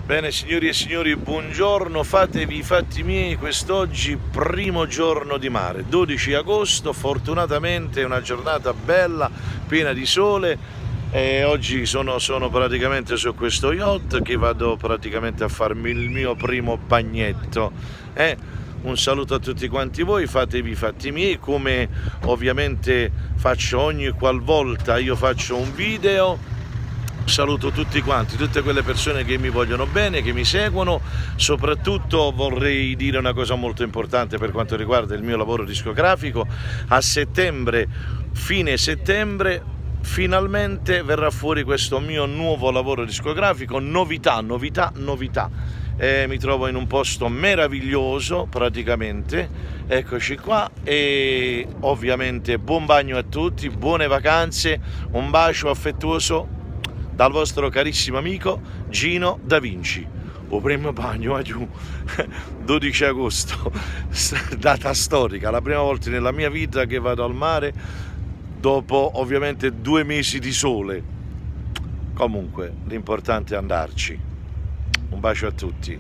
Bene signori e signori, buongiorno, fatevi i fatti miei. Quest'oggi primo giorno di mare, 12 agosto, fortunatamente è una giornata bella, piena di sole e oggi sono praticamente su questo yacht che vado praticamente a farmi il mio primo bagnetto. Un saluto a tutti quanti voi, fatevi i fatti miei, come ovviamente faccio ogni qualvolta io faccio un video. Saluto tutti quanti, tutte quelle persone che mi vogliono bene, che mi seguono. Soprattutto vorrei dire una cosa molto importante per quanto riguarda il mio lavoro discografico. A settembre, fine settembre, finalmente verrà fuori questo mio nuovo lavoro discografico. Novità. Mi trovo in un posto meraviglioso praticamente, eccoci qua, e ovviamente buon bagno a tutti, buone vacanze, un bacio affettuoso dal vostro carissimo amico Gino Da Vinci. O primo bagno giù 12 agosto, data storica, la prima volta nella mia vita che vado al mare dopo ovviamente 2 mesi di sole. Comunque l'importante è andarci. Un bacio a tutti.